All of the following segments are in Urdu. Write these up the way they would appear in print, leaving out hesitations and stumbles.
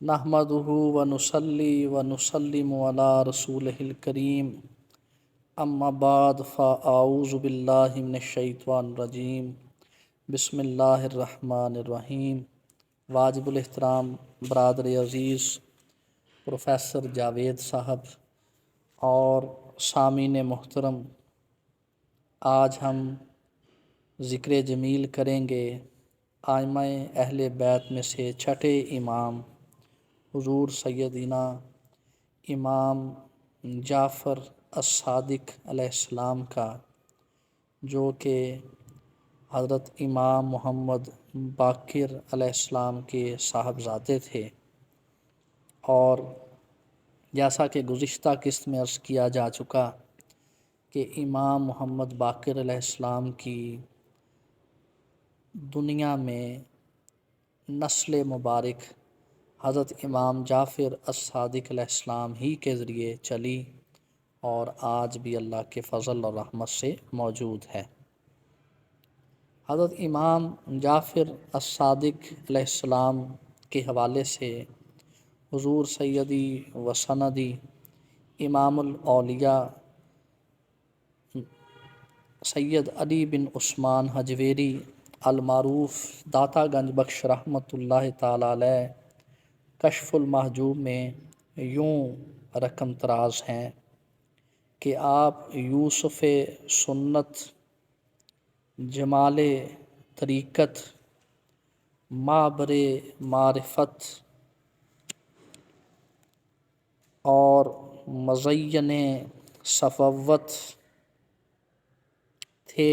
نحمدہ ونصلی ونسلم علی رسولہ الکریم اما بعد فاعوذ باللہ من الشیطان الرجیم بسم اللہ الرحمن الرحیم۔ واجب الاحترام برادر عزیز پروفیسر جاوید صاحب اور سامعین محترم، آج ہم ذکر جمیل کریں گے ائمہ اہل بیت میں سے چھٹے امام حضور سیدنا امام جعفر الصادق علیہ السلام کا، جو کہ حضرت امام محمد باقر علیہ السلام کے صاحبزادے تھے، اور جیسا کہ گزشتہ قسط میں عرض کیا جا چکا کہ امام محمد باقر علیہ السلام کی دنیا میں نسل مبارک حضرت امام جعفر الصادق علیہ السلام ہی کے ذریعے چلی اور آج بھی اللہ کے فضل اور رحمت سے موجود ہے۔ حضرت امام جعفر الصادق علیہ السلام کے حوالے سے حضور سیدی و سندی امام الاولیاء سید علی بن عثمان حجویری المعروف داتا گنج بخش رحمۃ اللہ تعالی علیہ کشف المحجوب میں یوں رقم طراز ہیں کہ آپ یوسف سنت، جمال طریقت، معبر معرفت اور مزین صفوت تھے،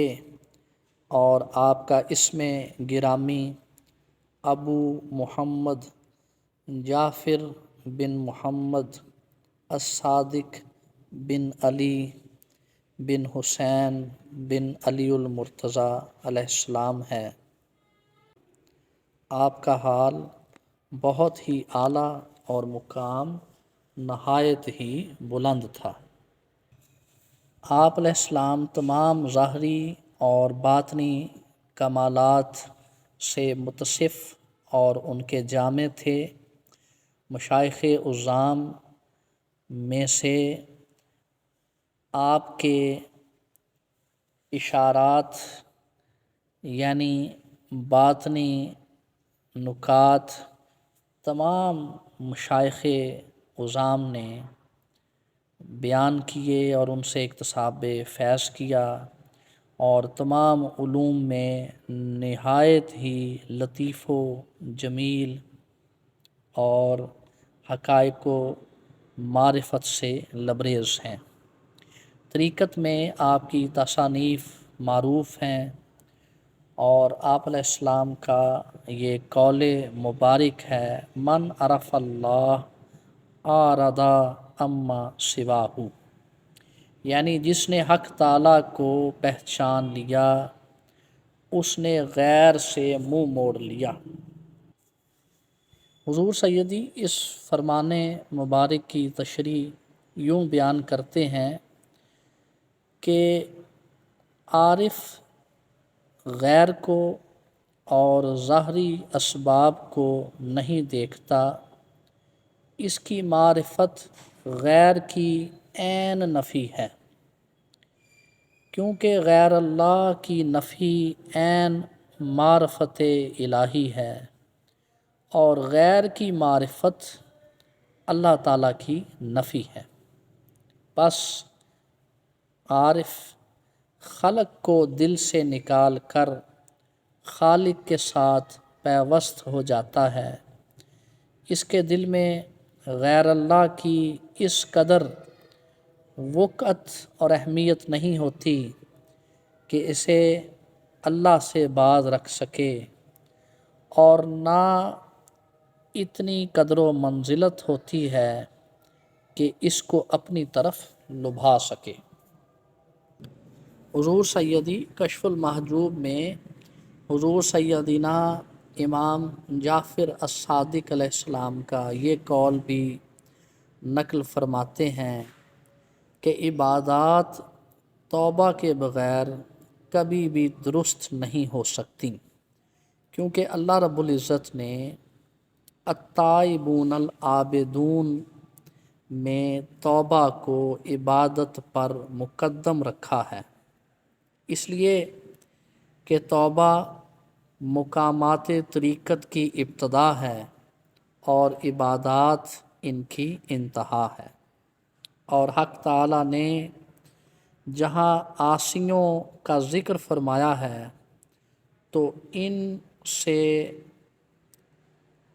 اور آپ کا اسم گرامی ابو محمد جعفر بن محمد الصادق بن علی بن حسین بن علی المرتضیٰ علیہ السلام ہے۔ آپ کا حال بہت ہی اعلیٰ اور مقام نہایت ہی بلند تھا۔ آپ علیہ السلام تمام ظاہری اور باطنی کمالات سے متصف اور ان کے جامع تھے۔ مشائخ عظام میں سے آپ کے اشارات یعنی باطنی نکات تمام مشائخ عظام نے بیان کیے اور ان سے اکتساب فیض کیا، اور تمام علوم میں نہایت ہی لطیف و جمیل اور حقائق و معرفت سے لبریز ہیں۔ طریقت میں آپ کی تصانیف معروف ہیں، اور آپ علیہ السلام کا یہ قول مبارک ہے، من عرف اللہ اعرض عما سواہ، یعنی جس نے حق تعالیٰ کو پہچان لیا اس نے غیر سے منہ موڑ لیا۔ حضور سیدی اس فرمان مبارک کی تشریح یوں بیان کرتے ہیں کہ عارف غیر کو اور ظاہری اسباب کو نہیں دیکھتا، اس کی معرفت غیر کی عین نفی ہے، کیونکہ غیر اللہ کی نفی عین معرفت الہی ہے، اور غیر کی معرفت اللہ تعالیٰ کی نفی ہے۔ بس عارف خلق کو دل سے نکال کر خالق کے ساتھ پیوست ہو جاتا ہے۔ اس کے دل میں غیر اللہ کی اس قدر وقعت اور اہمیت نہیں ہوتی کہ اسے اللہ سے باز رکھ سکے، اور نہ اتنی قدر و منزلت ہوتی ہے کہ اس کو اپنی طرف لبھا سکے۔ حضور سیدی کشف المحجوب میں حضور سیدنا امام جعفر الصادق علیہ السلام کا یہ قول بھی نقل فرماتے ہیں کہ عبادات توبہ کے بغیر کبھی بھی درست نہیں ہو سکتی، کیونکہ اللہ رب العزت نے التائبون العابدون میں توبہ کو عبادت پر مقدم رکھا ہے، اس لیے کہ توبہ مقامات طریقت کی ابتدا ہے اور عبادات ان کی انتہا ہے۔ اور حق تعالیٰ نے جہاں عاصیوں کا ذکر فرمایا ہے تو ان سے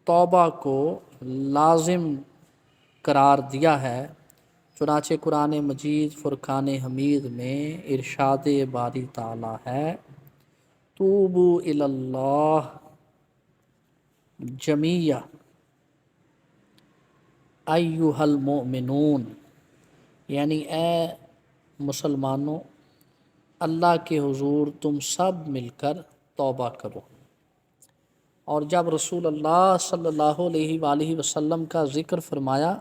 توبہ کو لازم قرار دیا ہے۔ چنانچہ قرآن مجید فرقان حمید میں ارشاد باری تعالیٰ ہے، توبو الی اللہ جمیعا ایھا المؤمنون، یعنی اے مسلمانوں اللہ کے حضور تم سب مل کر توبہ کرو۔ اور جب رسول اللہ صلی اللہ علیہ وآلہ وسلم کا ذکر فرمایا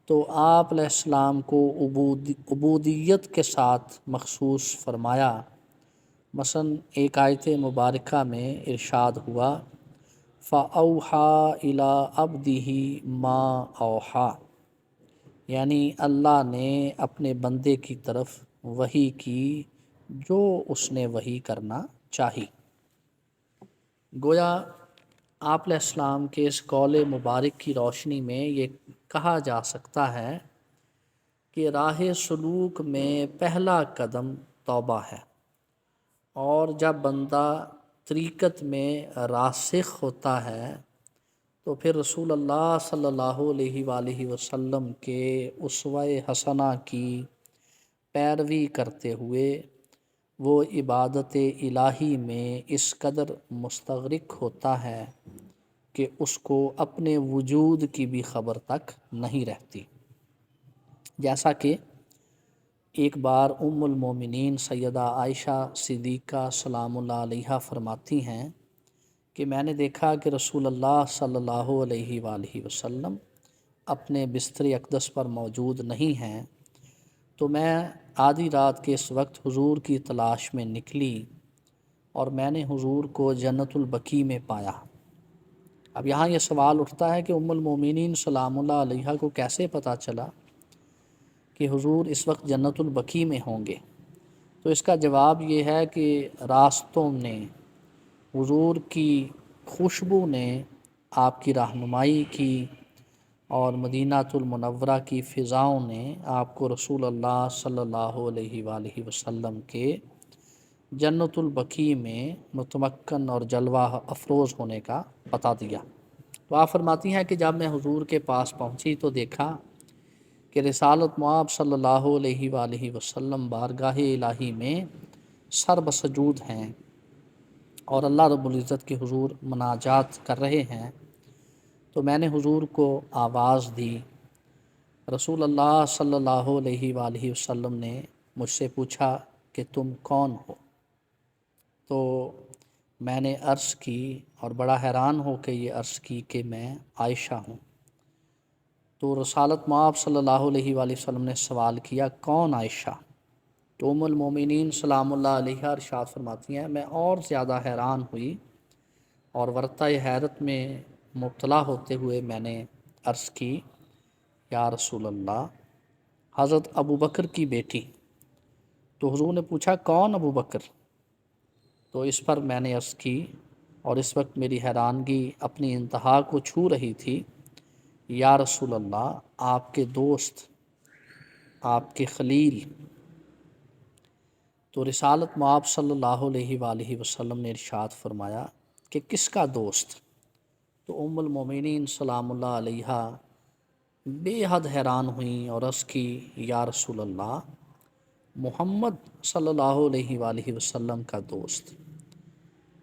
تو آپ علیہ السلام کو عبودیت کے ساتھ مخصوص فرمایا۔ مثلا ایک آیت مبارکہ میں ارشاد ہوا، فَأَوْحَى إِلَىٰ عَبْدِهِ مَا أَوْحَىٰ، یعنی اللہ نے اپنے بندے کی طرف وحی کی جو اس نے وحی کرنا چاہی۔ گویا آپ علیہ السلام کے اس قول مبارک کی روشنی میں یہ کہا جا سکتا ہے کہ راہ سلوک میں پہلا قدم توبہ ہے، اور جب بندہ طریقت میں راسخ ہوتا ہے تو پھر رسول اللہ صلی اللہ علیہ وآلہ وسلم کے اسوہ حسنہ کی پیروی کرتے ہوئے وہ عبادت الہی میں اس قدر مستغرق ہوتا ہے کہ اس کو اپنے وجود کی بھی خبر تک نہیں رہتی۔ جیسا کہ ایک بار ام المومنین سیدہ عائشہ صدیقہ سلام اللہ علیہا فرماتی ہیں کہ میں نے دیکھا کہ رسول اللہ صلی اللہ علیہ وآلہ وسلم اپنے بستر اقدس پر موجود نہیں ہیں، تو میں آدھی رات کے اس وقت حضور کی تلاش میں نکلی اور میں نے حضور کو جنت البقیع میں پایا۔ اب یہاں یہ سوال اٹھتا ہے کہ ام المومنین سلام اللہ علیہا کو کیسے پتہ چلا کہ حضور اس وقت جنت البقیع میں ہوں گے؟ تو اس کا جواب یہ ہے کہ راستوں نے، حضور کی خوشبو نے آپ کی رہنمائی کی، اور مدینہ المنورہ کی فضاؤں نے آپ کو رسول اللہ صلی اللہ علیہ وآلہ وسلم کے جنت البقیع میں متمکن اور جلوہ افروز ہونے کا پتہ دیا۔ تو آپ فرماتی ہیں کہ جب میں حضور کے پاس پہنچی تو دیکھا کہ رسالت مآب صلی اللہ علیہ وآلہ وسلم بارگاہ الہی میں سر بسجود ہیں اور اللہ رب العزت کے حضور مناجات کر رہے ہیں۔ تو میں نے حضور کو آواز دی۔ رسول اللہ صلی اللہ علیہ وآلہ وسلم نے مجھ سے پوچھا کہ تم کون ہو؟ تو میں نے عرض کی، اور بڑا حیران ہو کے یہ عرض کی کہ میں عائشہ ہوں۔ تو رسالت مآب صلی اللہ علیہ وآلہ وسلم نے سوال کیا، کون عائشہ؟ تو ام المومنین سلام اللہ علیہا ارشاد فرماتی ہیں، میں اور زیادہ حیران ہوئی اور ورطہ حیرت میں مبتلا ہوتے ہوئے میں نے عرض کی، یا رسول اللہ، حضرت ابو بکر کی بیٹی۔ تو حضور نے پوچھا کون ابو بکر؟ تو اس پر میں نے عرض کی، اور اس وقت میری حیرانگی اپنی انتہا کو چھو رہی تھی، یا رسول اللہ، آپ کے دوست، آپ کے خلیل۔ تو رسالت مآب صلی اللہ علیہ وآلہ وسلم نے ارشاد فرمایا کہ کس کا دوست؟ تو ام المومنین سلام اللہ علیہا بے حد حیران ہوئیں اور عرض کی، یا رسول اللہ، محمد صلی اللہ علیہ وآلہ وسلم کا دوست۔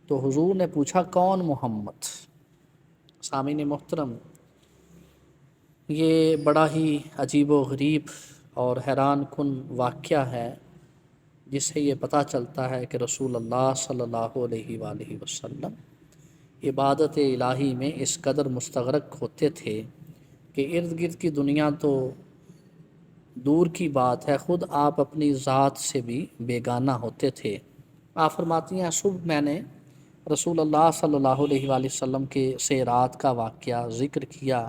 تو حضور نے پوچھا کون محمد؟ سامعین محترم، یہ بڑا ہی عجیب و غریب اور حیران کن واقعہ ہے، جس سے یہ پتہ چلتا ہے کہ رسول اللہ صلی اللہ علیہ وآلہ وسلم عبادت الہی میں اس قدر مستغرق ہوتے تھے کہ ارد گرد کی دنیا تو دور کی بات ہے، خود آپ اپنی ذات سے بھی بیگانہ ہوتے تھے۔ آپ فرماتی ہیں، صبح میں نے رسول اللہ صلی اللہ علیہ وآلہ وسلم کے سے رات کا واقعہ ذکر کیا،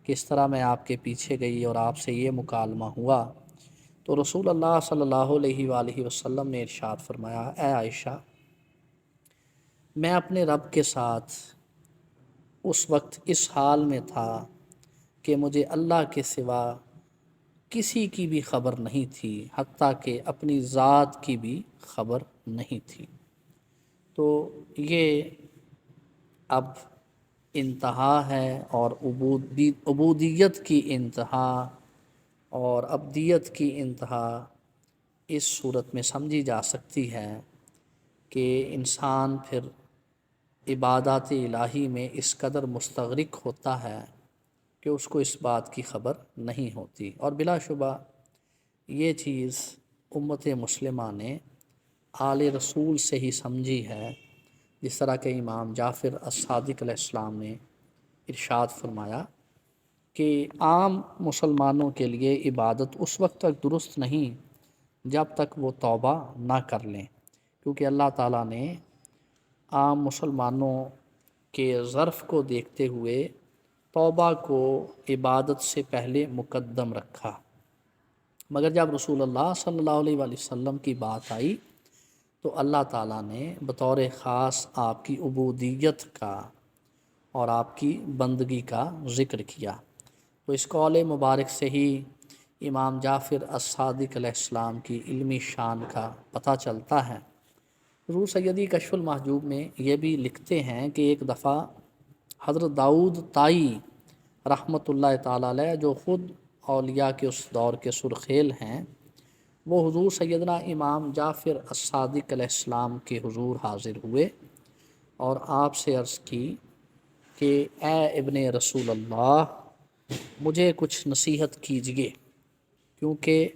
کس طرح میں آپ کے پیچھے گئی اور آپ سے یہ مکالمہ ہوا، تو رسول اللہ صلی اللہ علیہ وآلہ وسلم نے ارشاد فرمایا، اے عائشہ، میں اپنے رب کے ساتھ اس وقت اس حال میں تھا کہ مجھے اللہ کے سوا کسی کی بھی خبر نہیں تھی، حتیٰ کہ اپنی ذات کی بھی خبر نہیں تھی۔ تو یہ اب انتہا ہے، اور عبودیت کی انتہا اور ابدیت کی انتہا اس صورت میں سمجھی جا سکتی ہے کہ انسان پھر عبادات الہی میں اس قدر مستغرق ہوتا ہے کہ اس کو اس بات کی خبر نہیں ہوتی۔ اور بلا شبہ یہ چیز امت مسلمہ نے آل رسول سے ہی سمجھی ہے، جس طرح کہ امام جعفر الصادق علیہ السلام نے ارشاد فرمایا کہ عام مسلمانوں کے لیے عبادت اس وقت تک درست نہیں جب تک وہ توبہ نہ کر لیں، کیونکہ اللہ تعالیٰ نے عام مسلمانوں کے ظرف کو دیکھتے ہوئے توبہ کو عبادت سے پہلے مقدم رکھا، مگر جب رسول اللہ صلی اللہ علیہ وآلہ وسلم کی بات آئی تو اللہ تعالیٰ نے بطور خاص آپ کی عبودیت کا اور آپ کی بندگی کا ذکر کیا۔ تو اس قول مبارک سے ہی امام جعفر الصادق علیہ السلام کی علمی شان کا پتہ چلتا ہے۔ حضور سیدی کشف المحجوب میں یہ بھی لکھتے ہیں کہ ایک دفعہ حضرت داؤد طائی رحمۃ اللہ تعالیٰ علیہ، جو خود اولیاء کے اس دور کے سرخیل ہیں، وہ حضور سیدنا امام جعفر الصادق علیہ السلام کے حضور حاضر ہوئے اور آپ سے عرض کی کہ اے ابن رسول اللہ، مجھے کچھ نصیحت کیجیے کیونکہ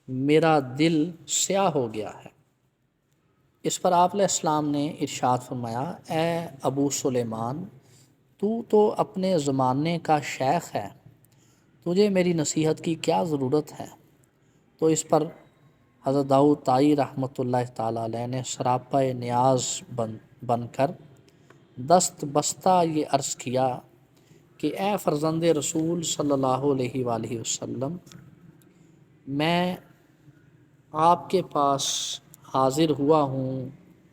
میرا دل سیاہ ہو گیا ہے۔ اس پر آپ علیہ السلام نے ارشاد فرمایا، اے ابو سلیمان، تو اپنے زمانے کا شیخ ہے، تجھے میری نصیحت کی کیا ضرورت ہے؟ تو اس پر حضرت داؤد طائی رحمۃ اللہ تعالیٰ علیہ نے سراپا نیاز بن کر دست بستہ یہ عرض کیا کہ اے فرزند رسول صلی اللہ علیہ وآلہ وسلم، میں آپ کے پاس حاضر ہوا ہوں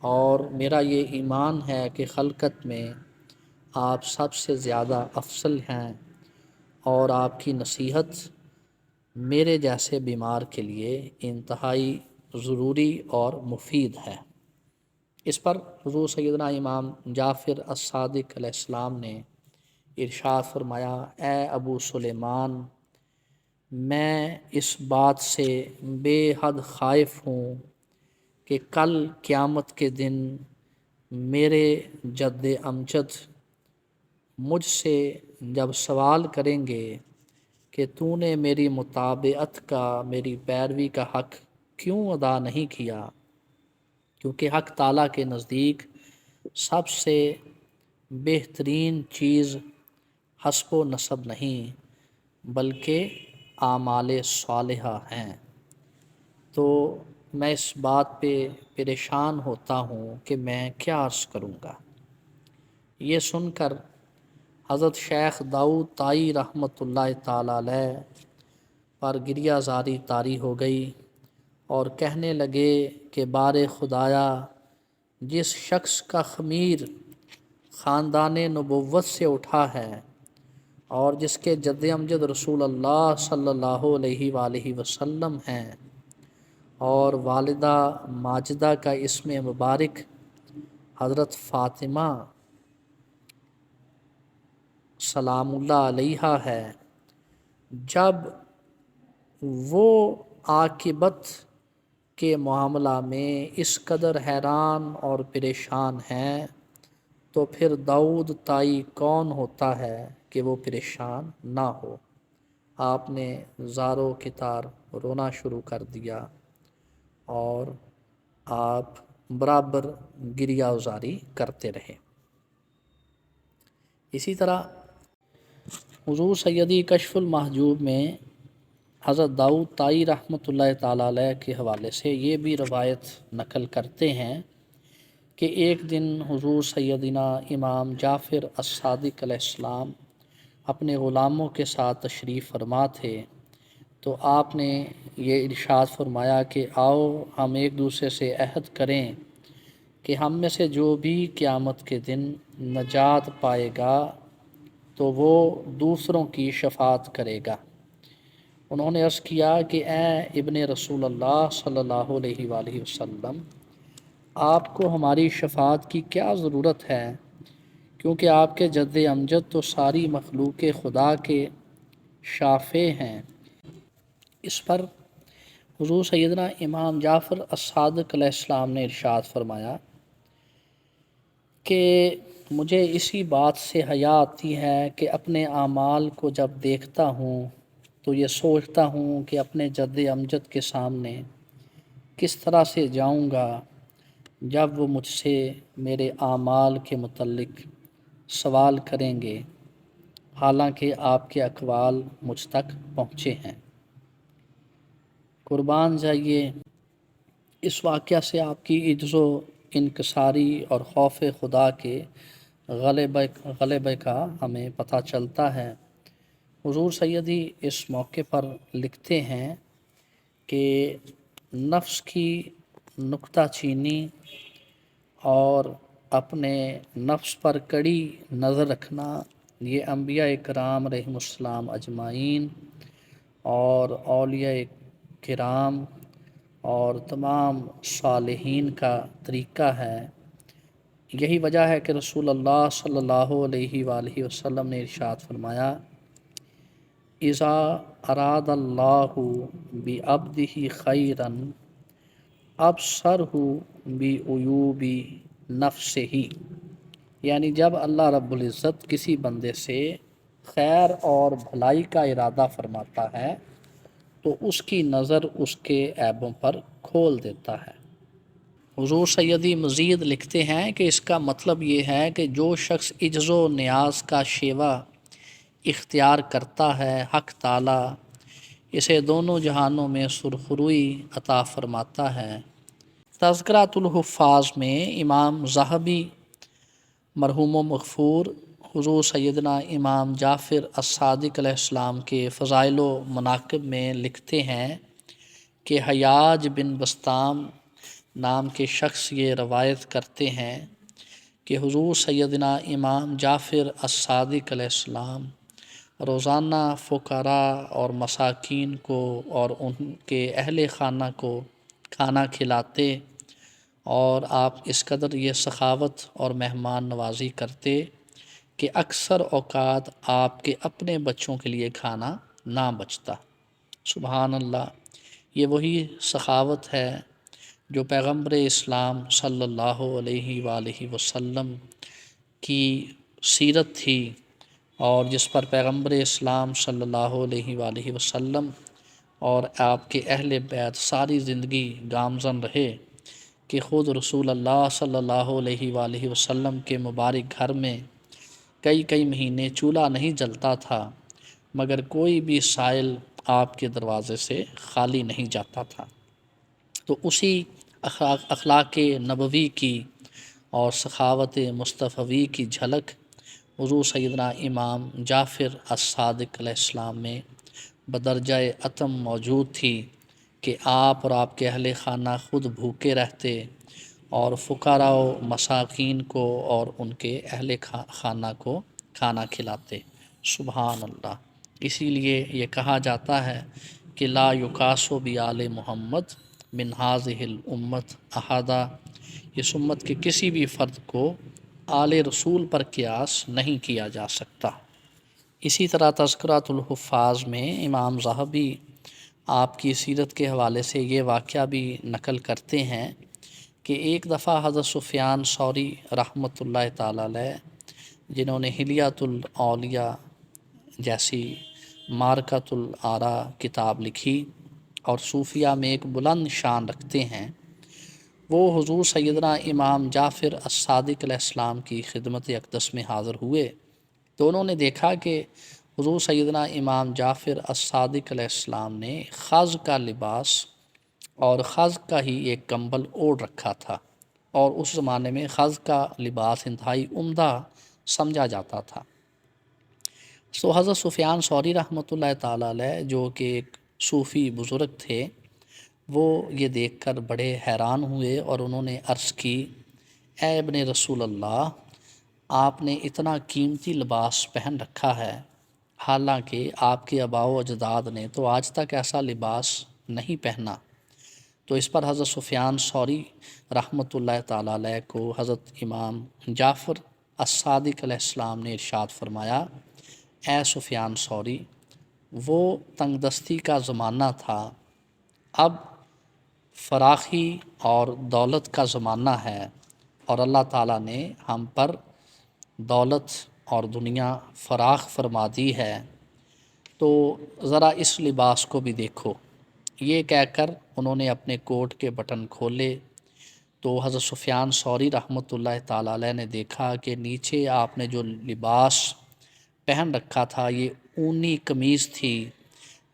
اور میرا یہ ایمان ہے کہ خلقت میں آپ سب سے زیادہ افضل ہیں، اور آپ کی نصیحت میرے جیسے بیمار کے لیے انتہائی ضروری اور مفید ہے۔ اس پر حضور سیدنا امام جعفر الصادق علیہ السلام نے ارشاد فرمایا، اے ابو سلیمان، میں اس بات سے بے حد خائف ہوں کہ کل قیامت کے دن میرے جد امجد مجھ سے جب سوال کریں گے کہ تو نے میری متابعت کا، میری پیروی کا حق کیوں ادا نہیں کیا، کیونکہ حق تعالیٰ کے نزدیک سب سے بہترین چیز حسب و نسب نہیں بلکہ اعمال صالحہ ہیں، تو میں اس بات پہ پریشان ہوتا ہوں کہ میں کیا عرض کروں گا۔ یہ سن کر حضرت شیخ داؤد طائی رحمۃ اللہ تعالیٰ علیہ پر گریہ زاری طاری ہو گئی اور کہنے لگے کہ بار خدایا، جس شخص کا خمیر خاندان نبوت سے اٹھا ہے اور جس کے جد امجد رسول اللہ صلی اللہ علیہ وآلہ وسلم ہیں، اور والدہ ماجدہ کا اسم مبارک حضرت فاطمہ سلام اللہ علیہا ہے، جب وہ عاقبت کے معاملہ میں اس قدر حیران اور پریشان ہیں، تو پھر داؤد طائی کون ہوتا ہے کہ وہ پریشان نہ ہو۔ آپ نے زارو کتار رونا شروع کر دیا اور آپ برابر گریہ زاری کرتے رہے۔ اسی طرح حضور سیدی کشف المحجوب میں حضرت داؤد طائی رحمۃ اللہ تعالیٰ علیہ کے حوالے سے یہ بھی روایت نقل کرتے ہیں کہ ایک دن حضور سیدنا امام جعفر الصادق علیہ السلام اپنے غلاموں کے ساتھ تشریف فرما تھے، تو آپ نے یہ ارشاد فرمایا کہ آؤ ہم ایک دوسرے سے عہد کریں کہ ہم میں سے جو بھی قیامت کے دن نجات پائے گا تو وہ دوسروں کی شفاعت کرے گا۔ انہوں نے عرض کیا کہ اے ابن رسول اللہ صلی اللہ علیہ وآلہ وسلم، آپ کو ہماری شفاعت کی کیا ضرورت ہے، کیونکہ آپ کے جد امجد تو ساری مخلوق خدا کے شافع ہیں۔ اس پر حضور سیدنا امام جعفر الصادق علیہ السلام نے ارشاد فرمایا کہ مجھے اسی بات سے حیا آتی ہے کہ اپنے اعمال کو جب دیکھتا ہوں تو یہ سوچتا ہوں کہ اپنے جد امجد کے سامنے کس طرح سے جاؤں گا جب وہ مجھ سے میرے اعمال کے متعلق سوال کریں گے، حالانکہ آپ کے اقوال مجھ تک پہنچے ہیں۔ قربان جائیے، اس واقعہ سے آپ کی عجز و انکساری اور خوف خدا کے غلبے کا ہمیں پتہ چلتا ہے۔ حضور سیدی اس موقع پر لکھتے ہیں کہ نفس کی نکتہ چینی اور اپنے نفس پر کڑی نظر رکھنا، یہ انبیاء کرام علیہم السلام اجمعین اور اولیاء کرام اور تمام صالحین کا طریقہ ہے۔ یہی وجہ ہے کہ رسول اللہ صلی اللہ علیہ وآلہ وسلم نے ارشاد فرمایا، اذا اراد اللہ بعبدہ خیرا ابصرہ بعیوب نفسہ، یعنی جب اللہ رب العزت کسی بندے سے خیر اور بھلائی کا ارادہ فرماتا ہے تو اس کی نظر اس کے عیبوں پر کھول دیتا ہے۔ حضور سیدی مزید لکھتے ہیں کہ اس کا مطلب یہ ہے کہ جو شخص عجز و نیاز کا شیوہ اختیار کرتا ہے، حق تعالیٰ اسے دونوں جہانوں میں سرخروئی عطا فرماتا ہے۔ تذکرۃ الحفاظ میں امام ذہبی مرحوم و مغفور حضور سیدنا امام جعفر الصادق علیہ السلام کے فضائل و مناقب میں لکھتے ہیں کہ حیاج بن بسطام نام کے شخص یہ روایت کرتے ہیں کہ حضور سیدنا امام جعفر الصادق علیہ السلام روزانہ فقراء اور مساکین کو اور ان کے اہل خانہ کو کھانا کھلاتے، اور آپ اس قدر یہ سخاوت اور مہمان نوازی کرتے کہ اکثر اوقات آپ کے اپنے بچوں کے لیے کھانا نہ بچتا۔ سبحان اللہ، یہ وہی سخاوت ہے جو پیغمبر اسلام صلی اللہ علیہ وآلہ وسلم کی سیرت تھی، اور جس پر پیغمبر اسلام صلی اللہ علیہ وآلہ وسلم اور آپ کے اہل بیت ساری زندگی گامزن رہے کہ خود رسول اللہ صلی اللہ علیہ وآلہ وسلم کے مبارک گھر میں کئی مہینے چولہا نہیں جلتا تھا، مگر کوئی بھی سائل آپ کے دروازے سے خالی نہیں جاتا تھا۔ تو اسی اخلاق نبوی کی اور سخاوت مصطفی کی جھلک حضور سیدنا امام جعفر الصادق علیہ السلام میں بدرجہ اتم موجود تھی کہ آپ اور آپ کے اہل خانہ خود بھوکے رہتے اور فقراء و مساکین کو اور ان کے اہل خانہ کو کھانا کھلاتے۔ سبحان اللہ، اسی لیے یہ کہا جاتا ہے کہ لا یقاسو بآل محمد من ہذہ الامت احدا، اس امت کے کسی بھی فرد کو آل رسول پر قیاس نہیں کیا جا سکتا۔ اسی طرح تذکرۃ الحفاظ میں امام ذہبی آپ کی سیرت کے حوالے سے یہ واقعہ بھی نقل کرتے ہیں کہ ایک دفعہ حضرت سفیان ثوری رحمۃ اللہ تعالیٰ علیہ، جنہوں نے حلیۃ الاولیاء جیسی معرکۃ الآراء کتاب لکھی اور صوفیہ میں ایک بلند شان رکھتے ہیں، وہ حضور سیدنا امام جعفر الصادق علیہ السلام کی خدمت اقدس میں حاضر ہوئے تو انہوں نے دیکھا کہ حضور سیدنا امام جعفر الصادق علیہ السلام نے خز کا لباس اور خز کا ہی ایک کمبل اوڑھ رکھا تھا، اور اس زمانے میں خز کا لباس انتہائی عمدہ سمجھا جاتا تھا۔ حضرت سفیان ثوری رحمۃ اللہ تعالیٰ علیہ جو کہ ایک صوفی بزرگ تھے، وہ یہ دیکھ کر بڑے حیران ہوئے اور انہوں نے عرض کی، اے ابن رسول اللہ، آپ نے اتنا قیمتی لباس پہن رکھا ہے، حالانکہ آپ کے آباء و اجداد نے تو آج تک ایسا لباس نہیں پہنا۔ تو اس پر حضرت سفیان ثوری رحمۃ اللہ تعالیٰ علیہ کو حضرت امام جعفر الصادق علیہ السلام نے ارشاد فرمایا، اے سفیان ثوری، وہ تنگ دستی کا زمانہ تھا، اب فراخی اور دولت کا زمانہ ہے، اور اللہ تعالیٰ نے ہم پر دولت اور دنیا فراخ فرما دی ہے، تو ذرا اس لباس کو بھی دیکھو۔ یہ کہہ کر انہوں نے اپنے کوٹ کے بٹن کھولے تو حضرت سفیان ثوری رحمۃ اللہ تعالیٰ علیہ نے دیکھا کہ نیچے آپ نے جو لباس پہن رکھا تھا یہ اونی قمیض تھی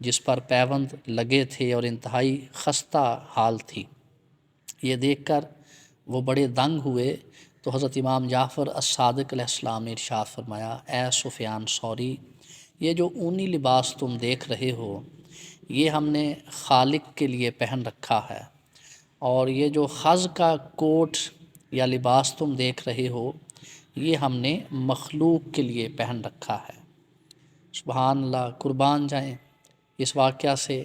جس پر پیوند لگے تھے اور انتہائی خستہ حال تھی۔ یہ دیکھ کر وہ بڑے دنگ ہوئے تو حضرت امام جعفر الصادق علیہ السلام نے ارشاد فرمایا، اے سفیان ثوری، یہ جو اونی لباس تم دیکھ رہے ہو یہ ہم نے خالق کے لیے پہن رکھا ہے، اور یہ جو خز کا کوٹ یا لباس تم دیکھ رہے ہو یہ ہم نے مخلوق کے لیے پہن رکھا ہے۔ سبحان اللہ، قربان جائیں اس واقعہ سے،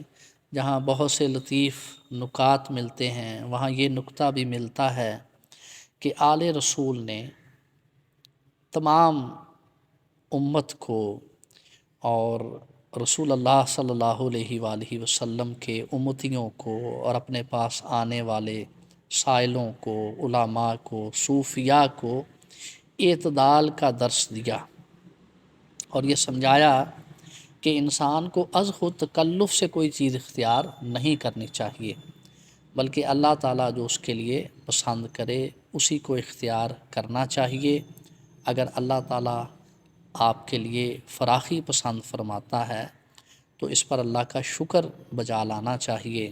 جہاں بہت سے لطیف نکات ملتے ہیں وہاں یہ نکتہ بھی ملتا ہے کہ آل رسول نے تمام امت کو اور رسول اللہ صلی اللہ علیہ وآلہ وسلم کے امتیوں کو اور اپنے پاس آنے والے سائلوں کو، علماء کو، صوفیاء کو اعتدال کا درس دیا اور یہ سمجھایا کہ انسان کو از خود تکلف سے کوئی چیز اختیار نہیں کرنی چاہیے، بلکہ اللہ تعالیٰ جو اس کے لیے پسند کرے اسی کو اختیار کرنا چاہیے۔ اگر اللہ تعالیٰ آپ کے لیے فراخی پسند فرماتا ہے تو اس پر اللہ کا شکر بجا لانا چاہیے،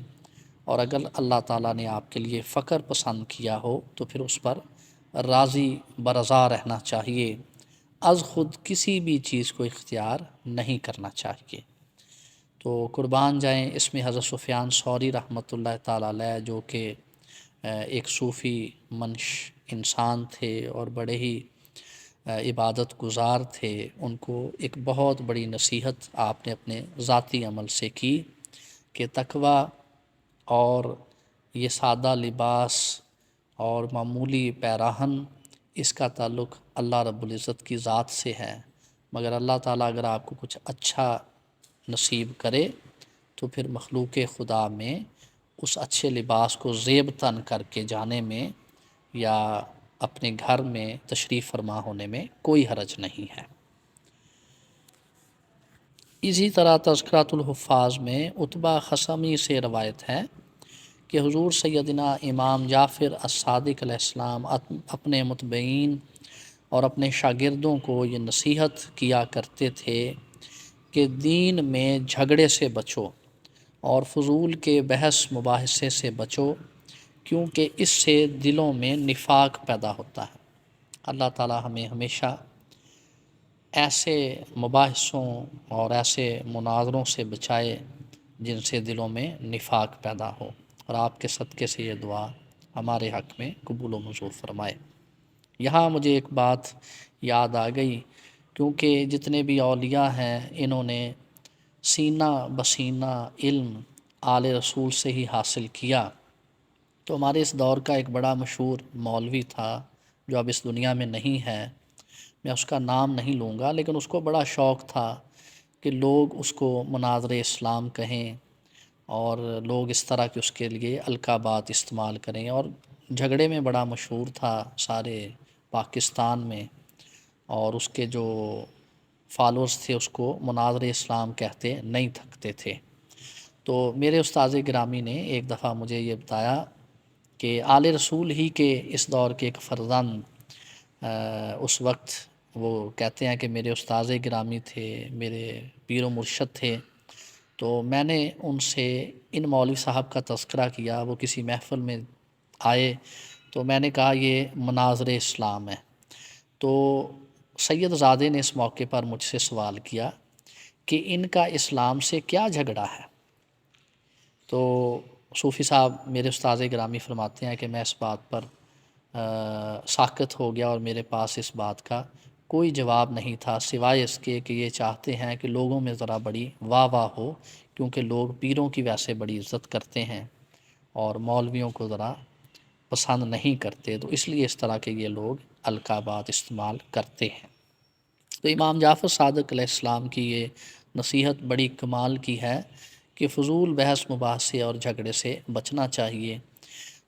اور اگر اللہ تعالیٰ نے آپ کے لیے فقر پسند کیا ہو تو پھر اس پر راضی برضا رہنا چاہیے، از خود کسی بھی چیز کو اختیار نہیں کرنا چاہیے۔ تو قربان جائیں، اس میں حضرت سفیان ثوری رحمۃ اللہ تعالیٰ علیہ جو کہ ایک صوفی منش انسان تھے اور بڑے ہی عبادت گزار تھے، ان کو ایک بہت بڑی نصیحت آپ نے اپنے ذاتی عمل سے کی کہ تقوی اور یہ سادہ لباس اور معمولی پیراہن اس کا تعلق اللہ رب العزت کی ذات سے ہے، مگر اللہ تعالیٰ اگر آپ کو کچھ اچھا نصیب کرے تو پھر مخلوق خدا میں اس اچھے لباس کو زیب تن کر کے جانے میں یا اپنے گھر میں تشریف فرما ہونے میں کوئی حرج نہیں ہے۔ اسی طرح تذکرۃ الحفاظ میں عتبہ خصمی سے روایت ہے کہ حضور سیدنا امام جعفر الصادق علیہ السلام اپنے متبعین اور اپنے شاگردوں کو یہ نصیحت کیا کرتے تھے کہ دین میں جھگڑے سے بچو اور فضول کے بحث مباحثے سے بچو، کیونکہ اس سے دلوں میں نفاق پیدا ہوتا ہے۔ اللہ تعالی ہمیں ہمیشہ ایسے مباحثوں اور ایسے مناظروں سے بچائے جن سے دلوں میں نفاق پیدا ہو، اور آپ کے صدقے سے یہ دعا ہمارے حق میں قبول و منظور فرمائے۔ یہاں مجھے ایک بات یاد آ گئی، کیونکہ جتنے بھی اولیاء ہیں انہوں نے سینہ بسینہ علم آل رسول سے ہی حاصل کیا۔ تو ہمارے اس دور کا ایک بڑا مشہور مولوی تھا جو اب اس دنیا میں نہیں ہے، میں اس کا نام نہیں لوں گا، لیکن اس کو بڑا شوق تھا کہ لوگ اس کو مناظر اسلام کہیں اور لوگ اس طرح کے اس کے لیے القابات استعمال کریں، اور جھگڑے میں بڑا مشہور تھا سارے پاکستان میں، اور اس کے جو فالوورز تھے اس کو مناظر اسلام کہتے نہیں تھکتے تھے۔ تو میرے استاذ گرامی نے ایک دفعہ مجھے یہ بتایا کہ آل رسول ہی کے اس دور کے ایک فرزند اس وقت وہ کہتے ہیں کہ میرے استاذ گرامی تھے، میرے پیر و مرشد تھے، تو میں نے ان سے ان مولوی صاحب کا تذکرہ کیا، وہ کسی محفل میں آئے تو میں نے کہا یہ مناظر اسلام ہے۔ تو سید زادے نے اس موقع پر مجھ سے سوال کیا کہ ان کا اسلام سے کیا جھگڑا ہے؟ تو صوفی صاحب میرے استاذ گرامی فرماتے ہیں کہ میں اس بات پر ساکت ہو گیا اور میرے پاس اس بات کا کوئی جواب نہیں تھا سوائے اس کے کہ یہ چاہتے ہیں کہ لوگوں میں ذرا بڑی واہ واہ ہو، کیونکہ لوگ پیروں کی ویسے بڑی عزت کرتے ہیں اور مولویوں کو ذرا پسند نہیں کرتے، تو اس لیے اس طرح کے یہ لوگ القابات استعمال کرتے ہیں۔ تو امام جعفر صادق علیہ السلام کی یہ نصیحت بڑی کمال کی ہے کہ فضول بحث مباحثے اور جھگڑے سے بچنا چاہیے،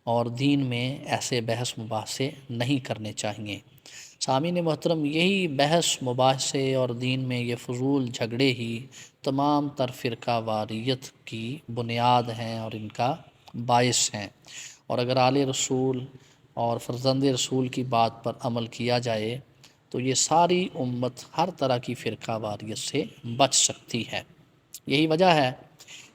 اور دین میں ایسے بحث مباحثے نہیں کرنے چاہیے۔ سامعین محترم، یہی بحث مباحثے اور دین میں یہ فضول جھگڑے ہی تمام تر فرقہ واریت کی بنیاد ہیں اور ان کا باعث ہیں، اور اگر آل رسول اور فرزند رسول کی بات پر عمل کیا جائے تو یہ ساری امت ہر طرح کی فرقہ واریت سے بچ سکتی ہے۔ یہی وجہ ہے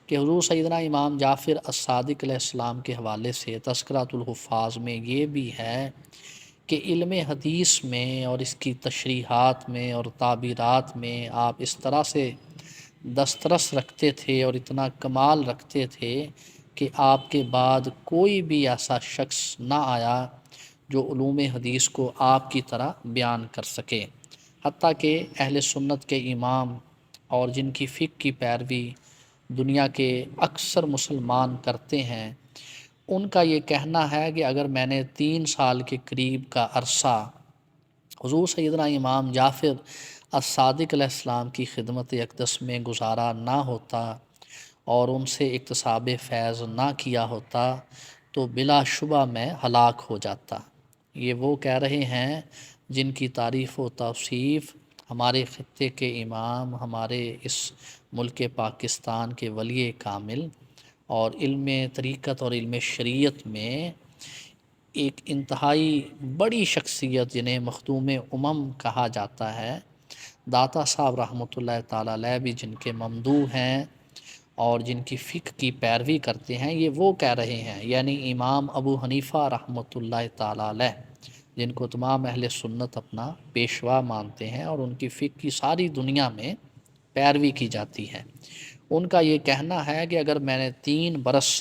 کہ حضور سیدنا امام جعفر الصادق علیہ السلام کے حوالے سے تذکرۃ الحفاظ میں یہ بھی ہے کہ علم حدیث میں اور اس کی تشریحات میں اور تعبیرات میں آپ اس طرح سے دسترس رکھتے تھے اور اتنا کمال رکھتے تھے کہ آپ کے بعد کوئی بھی ایسا شخص نہ آیا جو علوم حدیث کو آپ کی طرح بیان کر سکے، حتیٰ کہ اہل سنت کے امام اور جن کی فقہ کی پیروی دنیا کے اکثر مسلمان کرتے ہیں، ان کا یہ کہنا ہے کہ اگر میں نے 3 سال کے قریب کا عرصہ حضور سیدنا امام جعفر الصادق علیہ السلام کی خدمت اقدس میں گزارا نہ ہوتا اور ان سے اکتساب فیض نہ کیا ہوتا تو بلا شبہ میں ہلاک ہو جاتا۔ یہ وہ کہہ رہے ہیں جن کی تعریف و توصیف ہمارے خطے کے امام، ہمارے اس ملک پاکستان کے ولی کامل اور علم طریقت اور علم شریعت میں ایک انتہائی بڑی شخصیت جنہیں مخدوم کہا جاتا ہے، داتا صاحب رحمۃ اللہ تعالیٰ علیہ بھی جن کے ممدوح ہیں اور جن کی فقہ کی پیروی کرتے ہیں، یہ وہ کہہ رہے ہیں، یعنی امام ابو حنیفہ رحمۃ اللہ تعالیٰ علیہ جن کو تمام اہل سنت اپنا پیشوا مانتے ہیں اور ان کی فقہ کی ساری دنیا میں پیروی کی جاتی ہے، ان کا یہ کہنا ہے کہ اگر میں نے 3 برس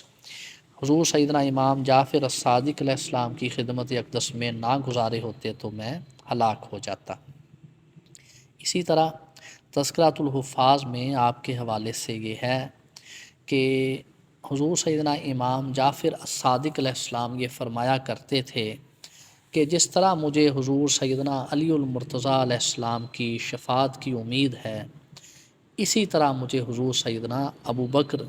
حضور سیدنا امام جعفر الصادق علیہ السلام کی خدمت اقدس میں نہ گزارے ہوتے تو میں ہلاک ہو جاتا۔ اسی طرح تذکرۃ الحفاظ میں آپ کے حوالے سے یہ ہے کہ حضور سیدنا امام جعفر الصادق علیہ السلام یہ فرمایا کرتے تھے کہ جس طرح مجھے حضور سیدنا علی المرتضیٰ علیہ السلام کی شفاعت کی امید ہے، اسی طرح مجھے حضور سیدنا ابو بکر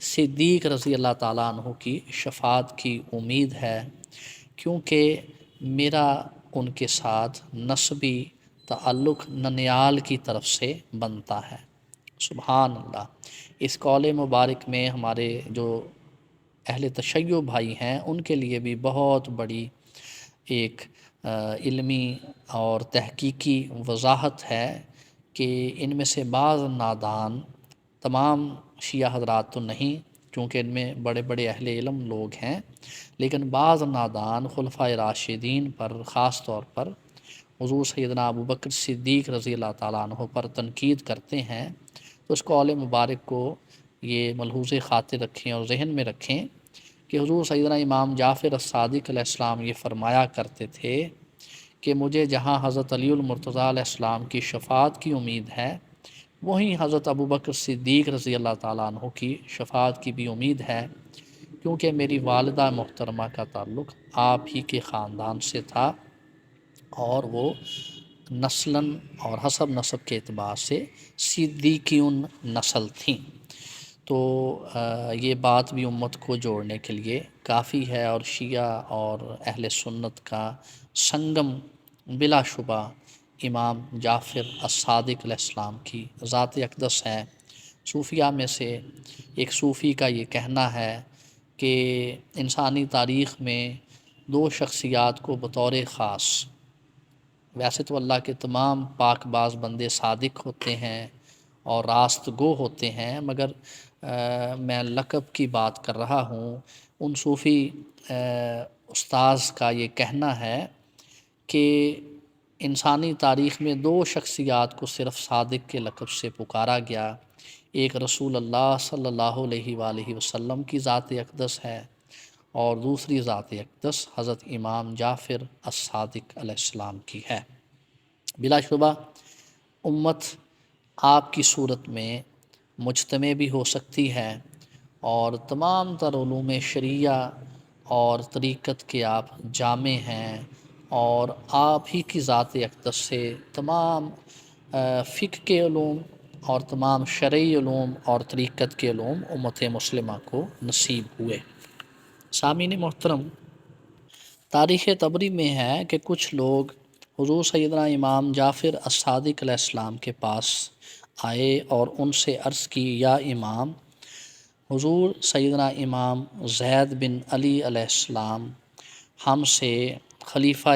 صدیق رضی اللہ تعالیٰ عنہ کی شفاعت کی امید ہے، کیونکہ میرا ان کے ساتھ نسبی تعلق ننیال کی طرف سے بنتا ہے۔ سبحان اللہ۔ اس قول مبارک میں ہمارے جو اہل تشیع بھائی ہیں ان کے لیے بھی بہت بڑی ایک علمی اور تحقیقی وضاحت ہے کہ ان میں سے بعض نادان، تمام شیعہ حضرات تو نہیں کیونکہ ان میں بڑے بڑے اہل علم لوگ ہیں، لیکن بعض نادان خلفائے راشدین پر، خاص طور پر حضور سیدنا ابو بکر صدیق رضی اللہ تعالیٰ عنہ پر تنقید کرتے ہیں، تو اس قول مبارک کو یہ ملحوظ خاطر رکھیں اور ذہن میں رکھیں کہ حضور سیدنا امام جعفر الصادق علیہ السلام یہ فرمایا کرتے تھے کہ مجھے جہاں حضرت علی المرتضیٰ علیہ السلام کی شفاعت کی امید ہے، وہیں حضرت ابو بکر صدیق رضی اللہ تعالیٰ عنہ کی شفاعت کی بھی امید ہے، کیونکہ میری والدہ محترمہ کا تعلق آپ ہی کے خاندان سے تھا اور وہ نسلاً اور حسب نسب کے اعتبار سے صدیقیون نسل تھیں۔ تو یہ بات بھی امت کو جوڑنے کے لیے کافی ہے، اور شیعہ اور اہل سنت کا سنگم بلا شبہ امام جعفر الصادق علیہ السلام کی ذات اقدس ہے۔ صوفیہ میں سے ایک صوفی کا یہ کہنا ہے کہ انسانی تاریخ میں 2 شخصیات کو بطور خاص، ویسے تو اللہ کے تمام پاک باز بندے صادق ہوتے ہیں اور راست گو ہوتے ہیں، مگر میں لقب کی بات کر رہا ہوں، ان صوفی استاذ کا یہ کہنا ہے کہ انسانی تاریخ میں 2 شخصیات کو صرف صادق کے لقب سے پکارا گیا، ایک رسول اللہ صلی اللہ علیہ وآلہ وسلم کی ذات اقدس ہے اور دوسری ذات اقدس حضرت امام جعفر الصادق علیہ السلام کی ہے۔ بلا شبہ امت آپ کی صورت میں مجتمع بھی ہو سکتی ہے اور تمام تر علوم شریعہ اور طریقت کے آپ جامع ہیں، اور آپ ہی کی ذات اقدس سے تمام فقہ کے علوم اور تمام شرعی علوم اور طریقت کے علوم امت مسلمہ کو نصیب ہوئے۔ سامعین محترم، تاریخ طبری میں ہے کہ کچھ لوگ حضور سیدنا امام جعفر الصادق علیہ السلام کے پاس آئے اور ان سے عرض کی، یا امام، حضور سیدنا امام زید بن علی علیہ السلام ہم سے خلیفہ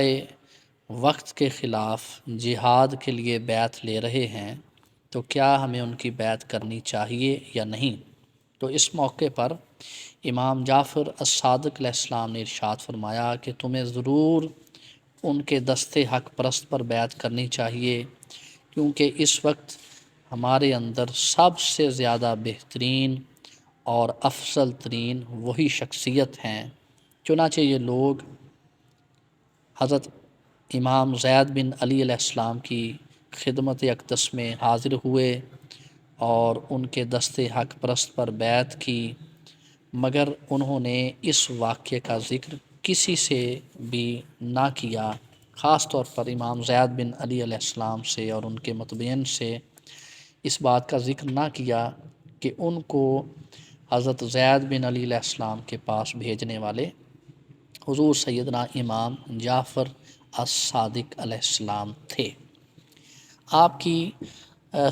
وقت کے خلاف جہاد کے لیے بیعت لے رہے ہیں، تو کیا ہمیں ان کی بیعت کرنی چاہیے یا نہیں؟ تو اس موقع پر امام جعفر الصادق علیہ السلام نے ارشاد فرمایا کہ تمہیں ضرور ان کے دستے حق پرست پر بیعت کرنی چاہیے، کیونکہ اس وقت ہمارے اندر سب سے زیادہ بہترین اور افضل ترین وہی شخصیت ہیں۔ چنانچہ یہ لوگ حضرت امام زید بن علی علیہ السلام کی خدمت اقدس میں حاضر ہوئے اور ان کے دستے حق پرست پر بیعت کی، مگر انہوں نے اس واقعے کا ذکر کسی سے بھی نہ کیا، خاص طور پر امام زید بن علی علیہ السلام سے اور ان کے متبعین سے اس بات کا ذکر نہ کیا کہ ان کو حضرت زید بن علی علیہ السلام کے پاس بھیجنے والے حضور سیدنا امام جعفر الصادق علیہ السلام تھے۔ آپ کی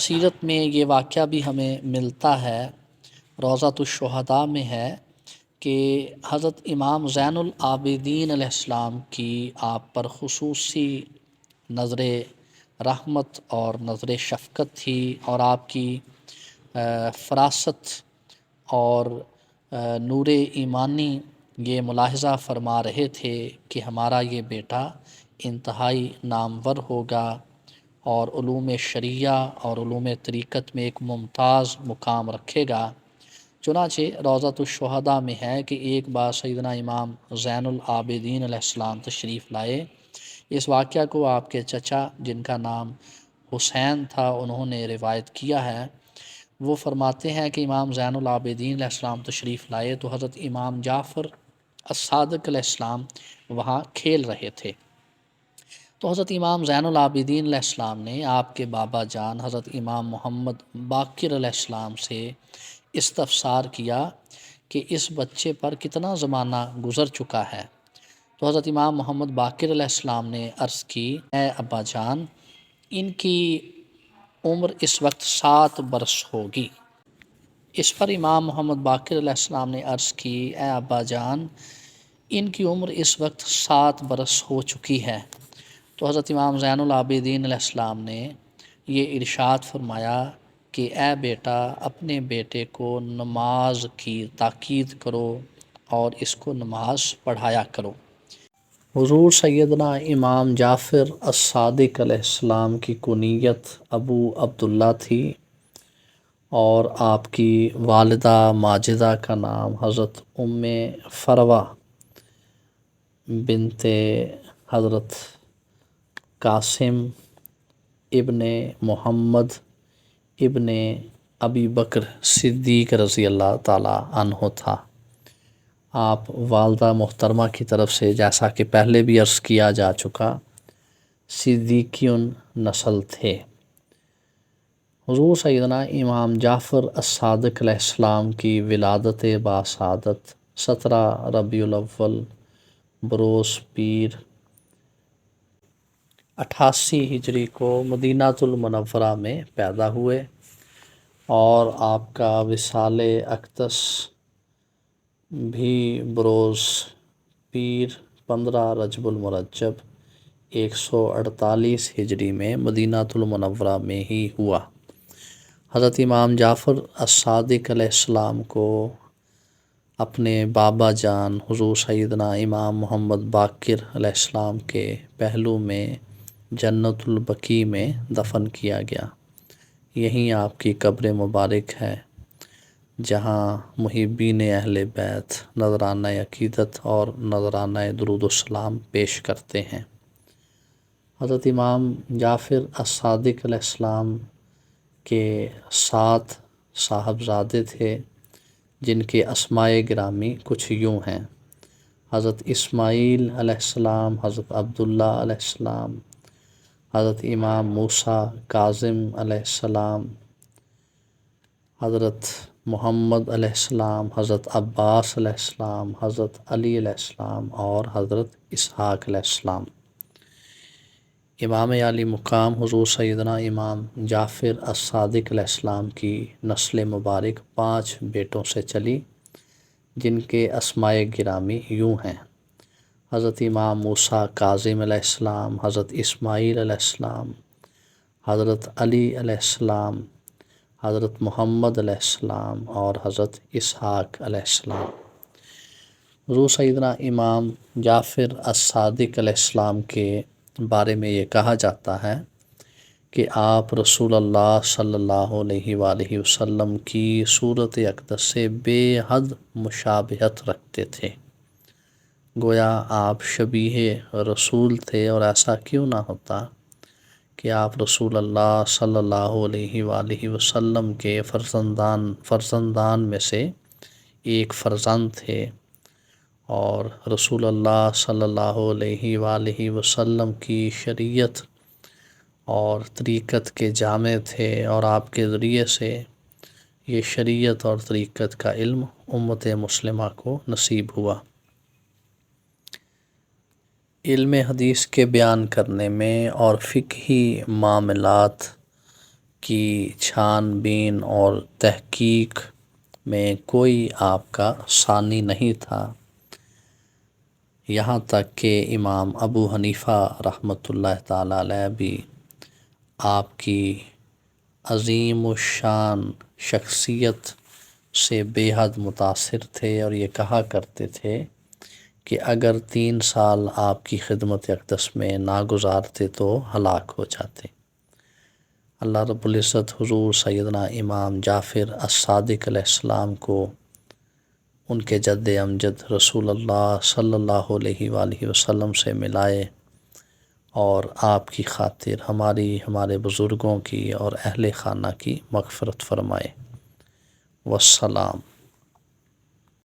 سیرت میں یہ واقعہ بھی ہمیں ملتا ہے، روضۃ الشہداء میں ہے کہ حضرت امام زین العابدین علیہ السلام کی آپ پر خصوصی نظر رحمت اور نظر شفقت تھی، اور آپ کی فراست اور نور ایمانی یہ ملاحظہ فرما رہے تھے کہ ہمارا یہ بیٹا انتہائی نامور ہوگا اور علوم شریعہ اور علوم طریقت میں ایک ممتاز مقام رکھے گا۔ چنانچہ روضۃ الشہداء میں ہے کہ ایک بار سیدنا امام زین العابدین علیہ السلام تشریف لائے۔ اس واقعہ کو آپ کے چچا جن کا نام حسین تھا انہوں نے روایت کیا ہے۔ وہ فرماتے ہیں کہ امام زین العابدین علیہ السلام تشریف لائے تو حضرت امام جعفر الصادق علیہ السلام وہاں کھیل رہے تھے، تو حضرت امام زین العابدین علیہ السلام نے آپ کے بابا جان حضرت امام محمد باقر علیہ السلام سے استفسار کیا کہ اس بچے پر کتنا زمانہ گزر چکا ہے، تو حضرت امام محمد باقر علیہ السلام نے عرض کی، اے ابا جان، ان کی عمر اس وقت 7 برس ہوگی۔ اس پر امام محمد باقر علیہ السلام نے عرض کی، اے ابا جان، ان کی عمر اس وقت 7 برس ہو چکی ہے، تو حضرت امام زین العابدین علیہ السلام نے یہ ارشاد فرمایا کہ اے بیٹا، اپنے بیٹے کو نماز کی تاکید کرو اور اس کو نماز پڑھایا کرو۔ حضور سیدنا امام جعفر الصادق علیہ السلام کی کنیت ابو عبداللہ تھی، اور آپ کی والدہ ماجدہ کا نام حضرت ام فروہ بنت حضرت قاسم ابن محمد ابن ابی بکر صدیق رضی اللہ تعالی عنہ تھا۔ آپ والدہ محترمہ کی طرف سے، جیسا کہ پہلے بھی عرض کیا جا چکا، صدیقیون نسل تھے۔ حضور سیدنا امام جعفر الصادق علیہ السلام کی ولادت باسعادت 17 ربیع الاول بروز پیر 88 ہجری کو مدینہ المنورہ میں پیدا ہوئے، اور آپ کا وصال اقدس بھی بروز پیر 15 رجب المرجب 148 ہجری میں مدینہ المنورہ میں ہی ہوا۔ حضرت امام جعفر الصادق علیہ السلام کو اپنے بابا جان حضور سیدنا امام محمد باقر علیہ السلام کے پہلو میں جنت البقیع میں دفن کیا گیا۔ یہیں آپ کی قبر مبارک ہے، جہاں محبین اہل بیت نذرانہ عقیدت اور نذرانہ درود السلام پیش کرتے ہیں۔ حضرت امام جعفر الصادق علیہ السلام کے 7 صاحبزادے تھے، جن کے اسماء گرامی کچھ یوں ہیں: حضرت اسماعیل علیہ السلام، حضرت عبداللہ علیہ السلام، حضرت امام موسیٰ کاظم علیہ السلام، حضرت محمد علیہ السلام، حضرت عباس علیہ السلام، حضرت علی علیہ السلام اور حضرت اسحاق علیہ السلام۔ امام عالی مقام حضور سیدنا امام جعفر الصادق علیہ السلام کی نسل مبارک 5 بیٹوں سے چلی، جن کے اسماء گرامی یوں ہیں: حضرت امام موسیٰ کاظم علیہ السلام، حضرت اسماعیل علیہ السلام، حضرت علی علیہ السلام، حضرت محمد علیہ السلام اور حضرت اسحاق علیہ السلام۔ حضور سیدنا امام جعفر الصادق علیہ السلام کے بارے میں یہ کہا جاتا ہے کہ آپ رسول اللہ صلی اللہ علیہ وآلہ وسلم کی صورت اقدس سے بے حد مشابہت رکھتے تھے، گویا آپ شبیہ رسول تھے، اور ایسا کیوں نہ ہوتا کہ آپ رسول اللہ صلی اللہ علیہ وآلہ وسلم کے فرزندان میں سے ایک فرزند تھے، اور رسول اللہ صلی اللہ علیہ وآلہ وسلم کی شریعت اور طریقت کے جامع تھے، اور آپ کے ذریعے سے یہ شریعت اور طریقت کا علم امت مسلمہ کو نصیب ہوا۔ علم حدیث کے بیان کرنے میں اور فقہی معاملات کی چھان بین اور تحقیق میں کوئی آپ کا ثانی نہیں تھا، یہاں تک کہ امام ابو حنیفہ رحمۃ اللہ تعالیٰ علیہ بھی آپ کی عظیم الشان شخصیت سے بے حد متاثر تھے، اور یہ کہا کرتے تھے کہ اگر 3 سال آپ کی خدمت اقدس میں نہ گزارتے تو ہلاک ہو جاتے۔ اللہ رب العزت حضور سیدنا امام جعفر الصادق علیہ السلام کو ان کے جد امجد رسول اللہ صلی اللہ علیہ وآلہ وسلم سے ملائے، اور آپ کی خاطر ہمارے بزرگوں کی اور اہل خانہ کی مغفرت فرمائے۔ والسلام۔